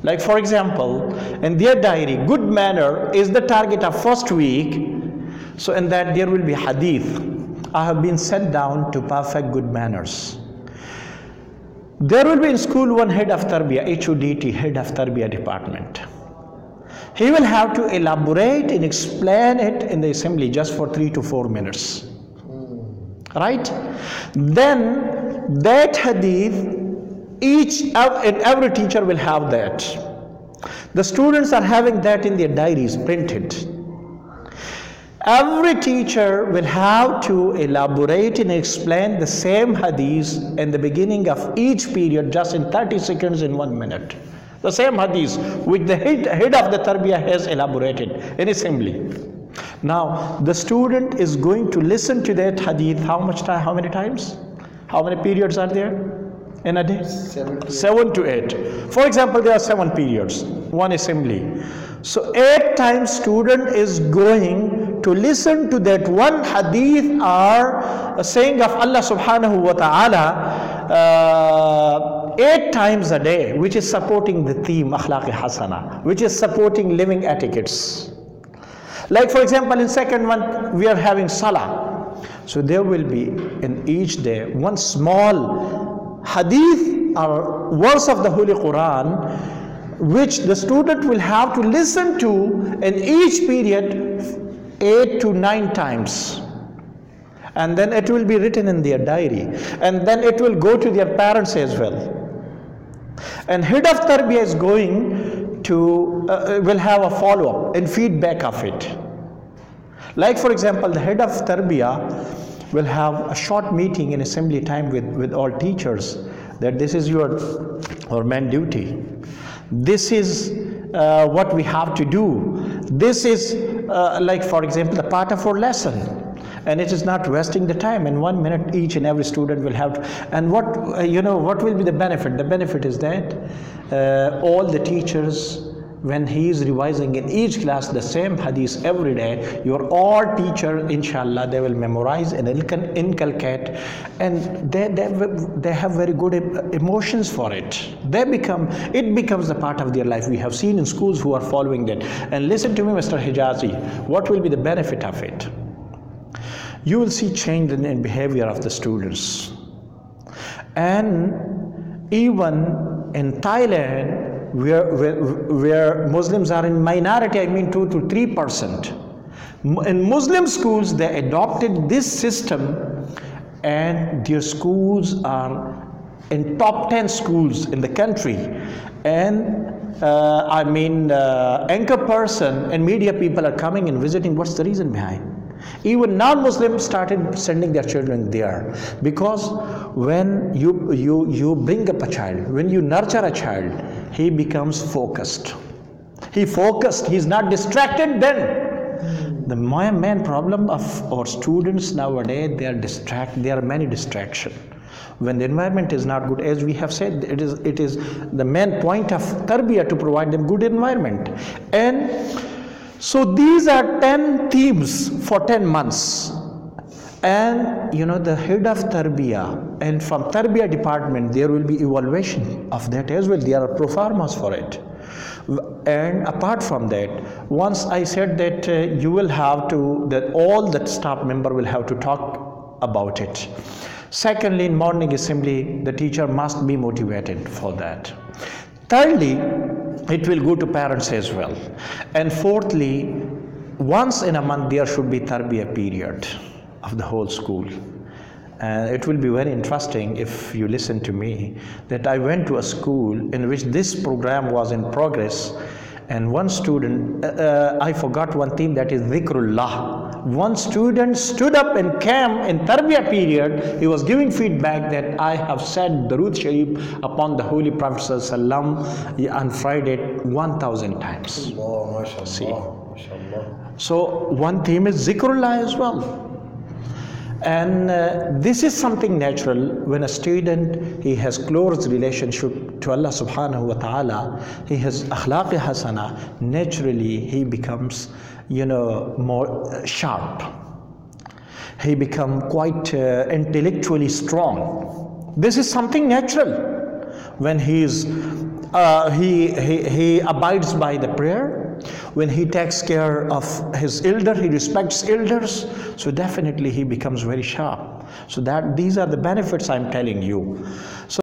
Like for example, in their diary, good manner is the target of first week. So in that there will be hadith. I have been sent down to perfect good manners. There will be in school one head of Tarbiyah, HODT, head of Tarbiyah department. He will have to elaborate and explain it in the assembly just for 3 to 4 minutes. Right? Then that hadith, every teacher will have that. The students are having that in their diaries printed. Every teacher will have to elaborate and explain the same hadith in the beginning of each period just in 30 seconds in 1 minute. The same hadith which the head of the Tarbiyah has elaborated in assembly. Now the student is going to listen to that hadith how many times? How many periods are there in a day? 7 to 8. For example, there are 7 periods, one assembly. So 8 times student is going to listen to that one hadith or a saying of Allah subhanahu wa ta'ala 8 times a day, which is supporting the theme akhlaq hasana, which is supporting living etiquettes. Like for example, in second month we are having salah. So there will be in each day one small hadith or verse of the Holy Quran which the student will have to listen to in each period 8 to 9 times. And then it will be written in their diary. And then it will go to their parents as well. And head of Tarbiyah is going to, will have a follow-up and feedback of it. Like for example, the head of Tarbiyah will have a short meeting in assembly time with all teachers that this is your main duty. This is what we have to do. This is like for example the part of our lesson. And it is not wasting the time. In 1 minute each and every student will have to, and what what will be the benefit? The benefit is that all the teachers, when he is revising in each class the same hadith every day, your all teacher inshallah they will memorize and inculcate, and they have very good emotions for it. It becomes a part of their life. We have seen in schools who are following that. And listen to me, Mr. Hijazi, what will be the benefit of it? You will see change in behavior of the students. And even in Thailand, where Muslims are in minority, I mean 2 to 3%. In Muslim schools, they adopted this system, and their schools are in top 10 schools in the country. And anchor person and media people are coming and visiting. What's the reason behind? Even non-Muslims started sending their children there, because when you bring up a child, when you nurture a child, he becomes focused. He's not distracted then. The main problem of our students nowadays, there are many distractions. When the environment is not good, as we have said, it is the main point of Tarbiyah to provide them good environment. And so these are 10 themes for 10 months. And the head of Tarbiyah, and from Tarbiyah department there will be evaluation of that as well. There are pro formas for it. And apart from that, once I said that you will have to, that all the staff member will have to talk about it. Secondly, in morning assembly, the teacher must be motivated for that. Thirdly, it will go to parents as well. And fourthly, once in a month there should be Tarbiyah period of the whole school. And it will be very interesting if you listen to me, that I went to a school in which this program was in progress, and one student, I forgot one theme, that is Dhikrullah. One student stood up and came in Tarbiyah period. He was giving feedback that I have said Durood Sharif upon the Holy Prophet ﷺ on Friday 1,000 times. Allah, mashallah, See. mashallah. So one theme is Zikrullah as well. And this is something natural. When a student, he has close relationship to Allah subhanahu wa ta'ala, he has akhlaq hasana, naturally he becomes more sharp. He becomes quite intellectually strong. This is something natural. When he is he abides by the prayer, when he takes care of his elder, he respects elders, so definitely he becomes very sharp. So that these are the benefits I'm telling you. So